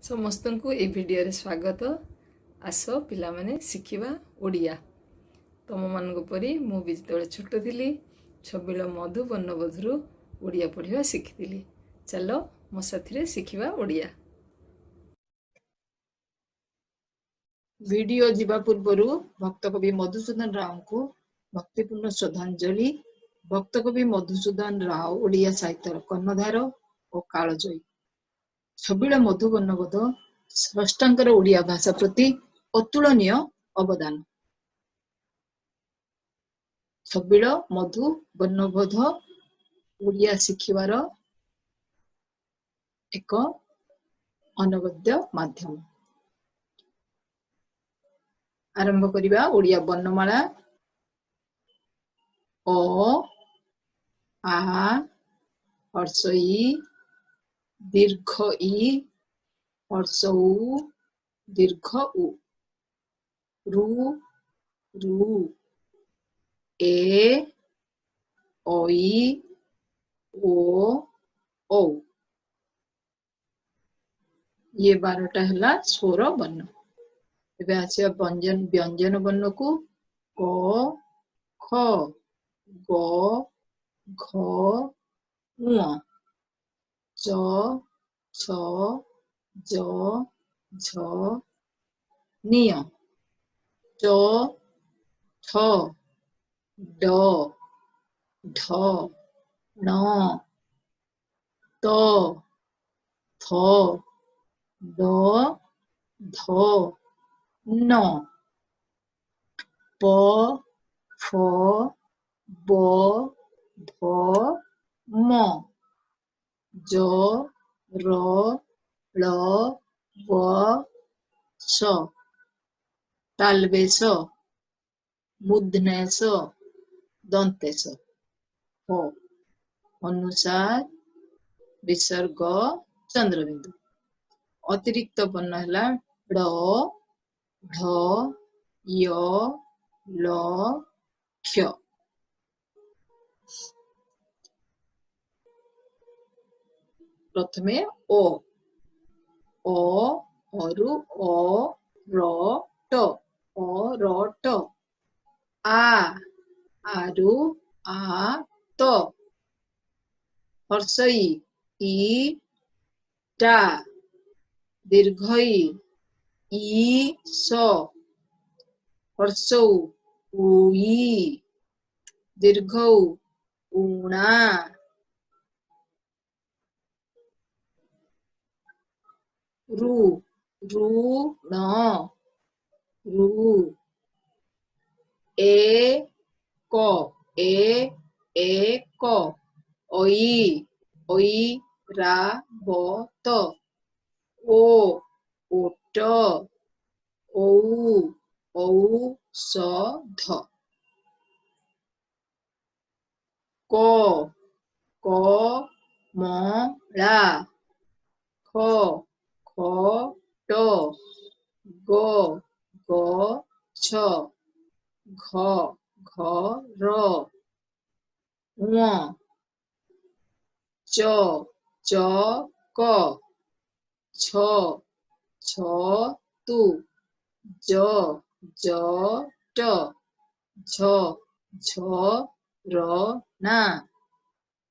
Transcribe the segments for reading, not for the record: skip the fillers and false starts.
समस्त को ये भिडियो स्वागत। आस पिला माने शिखिबा ओडिया। तुम मान परी मु भी जो छोट थी छबिल मधु वर्णबोधरू ओडिया पढ़ा शिखी। चलो मो साथी शिखिबा ओडिया। वीडियो जीवा पूर्व भक्त कवि मधुसूदन राव को भक्तिपूर्ण श्रद्धांजलि। भक्त कवि मधुसूदन राव ओडिया साहित्यर कर्णधार और कालजयी। छबिल मधु वर्णबोध स्रष्टांकर ओडिया भाषा प्रति अतुलनीय अवदान। छबिल मधु वर्णबोध ओडिया शिखिबार एक अनवद्य माध्यम। आरंभ करिबा ओडिया वर्णमाला। अ आ हर्ष इ दीर्घ इ हर्ष उ दीर्घ उ रु रु ए ओई ओ औ। ये 12टा हला स्वर वर्ण। एबे आसे व्यंजन वर्ण को क ख ग घ ङ च छ ज झ निय च ठ ड ढ ण त थ द ध न प फ ब भ म ज र ळ व श तालवेश मूर्धन्यस दंतेश हो अनुसार विसर्ग चंद्रबिंदु। अतिरिक्त वर्ण है ढ ढ य ल क्ष। प्रथमे ओ अरु अ र ट अ र ट। आ आरु आ त। हर्ष इ टा दीर्घ इ स हर्ष उई दीर्घ उणा रु रु न रु ए क ओई ओई रा ब त ओ ओट औ औषध क कमला ख खट ग गछ घ घर ङ च चक छ छतु ज जट झ झरना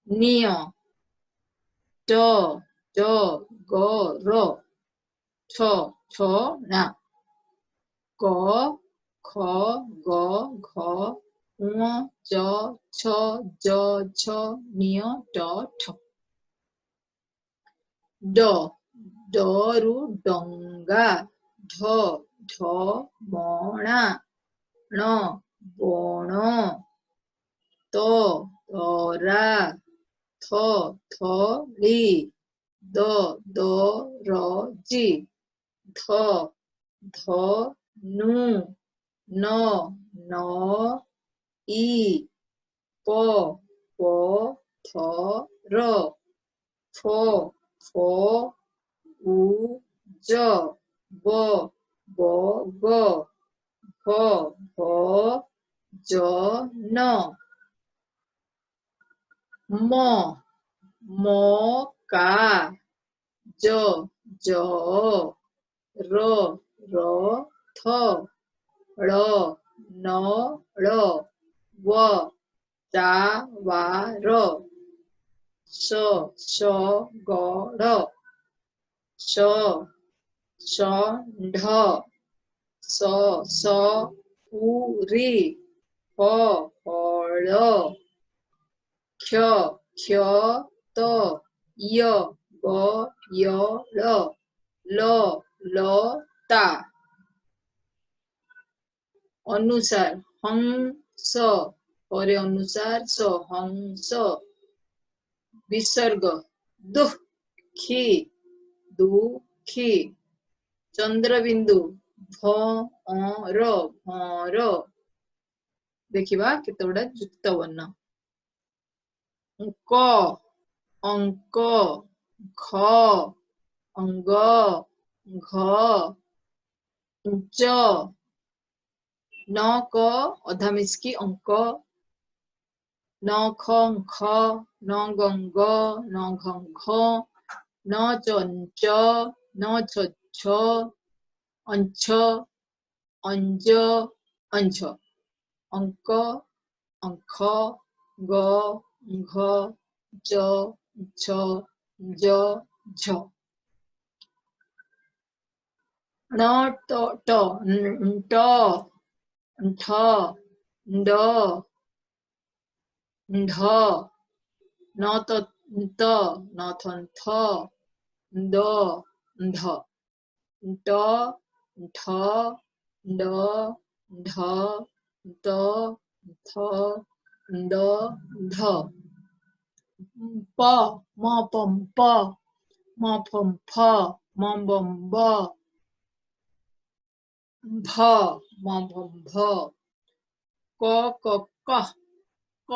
निय ट टगर छ छना क ख ग घ ङ च छ ज झ निय ट ठ। ड डरु डंगा ढ ढमणा ण बण त तरा थ थली द दरजी ध धनु न नई प पथर फ फौज ब बग भ भजन म मका ज ज र र थ ळ न ळ व टा वा र स स ग ढ श ष ढ स स उ री फ फळ क्ष क्ष त य ग य ल ल ता अनुसार हंस परे अनुसार स हंस विसर्ग दुखी दुखी चंद्रबिंदु भर भर देखिबा केते गुडा युक्त वर्ण क अंक घ अंग घ च न क अधा मिसकी अंक न ख ख न गंग न घंघ न चंच न छ अंछ अंज अंछ अंक अंख ग घ च छ ज झ न ट ट ट ठ ड ढ न त त न थ थ द ध ट ठ ड ढ त थ ड ध प म पम प म फम फ म बम ब भ म भम भ क क क क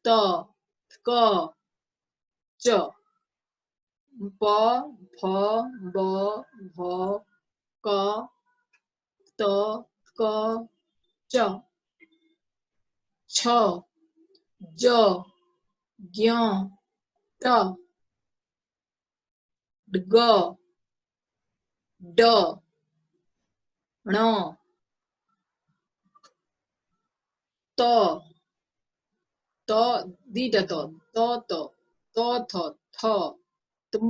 त क च प फ ब भ क त क च छ ज ज्ञ ट ग ड ण त त दीटा त त त थ थ त्म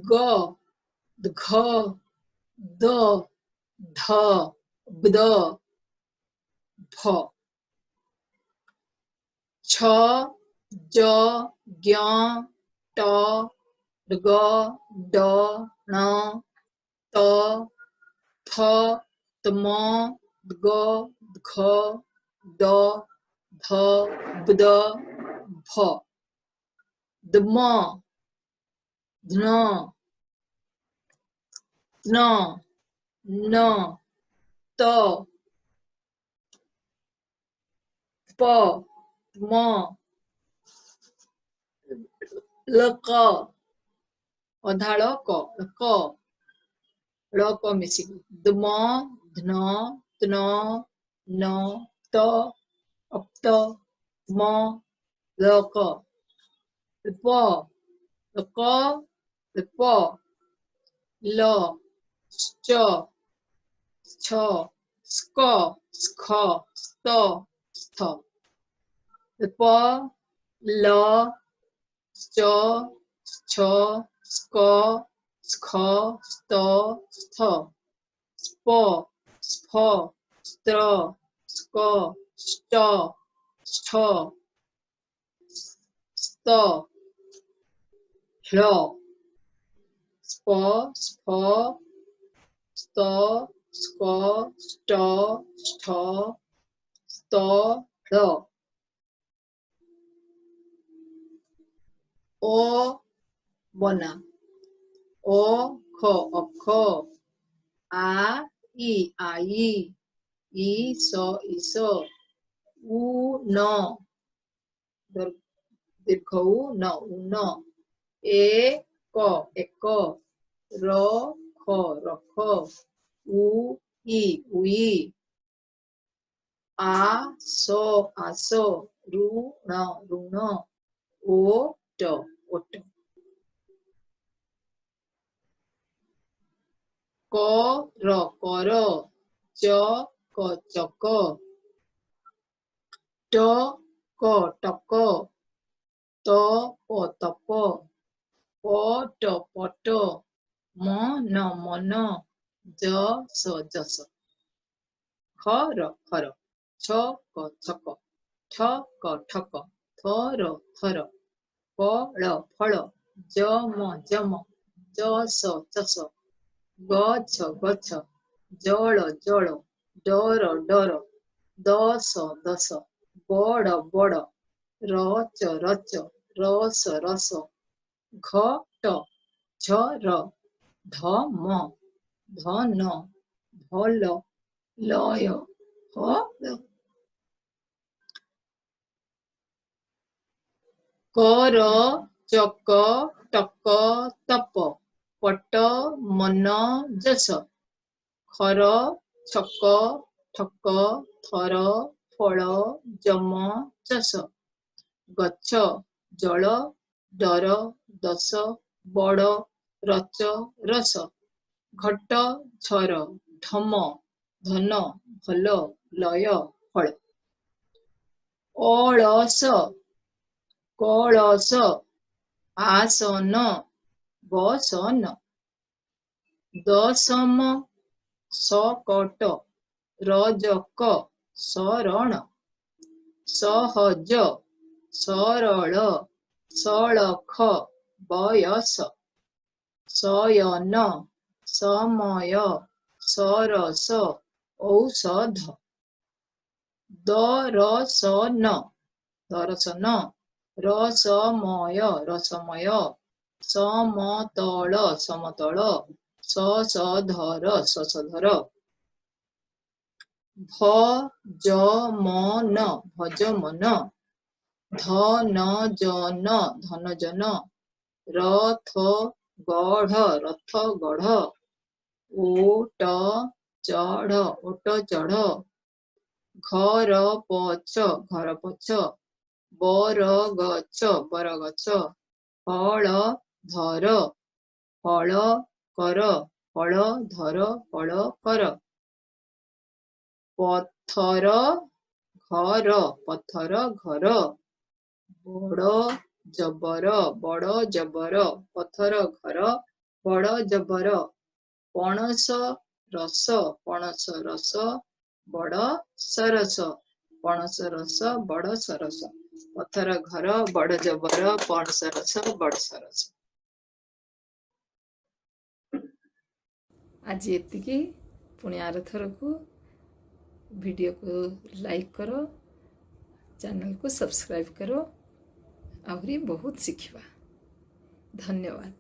ग घ द ध ब्द भ छ ज ज्ञ ट ग ड ण त थ त्म ग घ द ध ब्द भ द्म धन न न त प म लक अधाळ क क ळक मिसिकी द्म धन त्न न त अप्त म लक प क प ल च छ स्क स्ख स्त स्थ प ल च छ स्क स्ख स्त स्थ स्प स्फ स्त्र स्क ष्ट ष्ठ स्त ह्ल स्प स्फ स्त स्क ष्ट ष्ठ स्त ह्ल ओ बना ओ ख अख आ इ आई इ स इस उ न दीर्घ उ न उन ए क एक र ख रख उ इ उई आ स आस ऋण ऋण ओ ट ओट कर कर चक चक टक टक तप तप पट पट मन मन जस जस खर खर छक छक ठक ठक थर थर फल फल जम जम जस जस गछ गछ जल जल डर डर दस दस बड़ बड़ रच रच रस रस घट झर धम धन भल लय हल कर चक टक तप पट मन जस खर छक ठक थर फल जम जस गछ जल डर दस बड़ रच रस घट झर ढम धन भल लय फल अलस कलस आसन बसन दशम सकट रजक शरण सहज सरल सळख बयस शयन समय सरस औषध दरसन दर्शन रसमय रसमय समतल समतल शशधर शशधर भजमन भजमन धनजन धनजन रथ गढ़ रथ गढ़ ओट चढ़ ओट चढ़ घर पछ बर गछ फल धर फल कर फल धर फल कर पत्थर घर पत्थर घर बड़ जबर पत्थर घर बड़ जबर पणस रस बड़ सरस पणस रस बड़ सरस पत्थर घर बड़ जबर पणस रस बड़ सरस आज एतिकी पुणी आर थरकू वीडियो को लाइक करो चैनल को सब्सक्राइब करो आहरी बहुत शिखिबा धन्यवाद।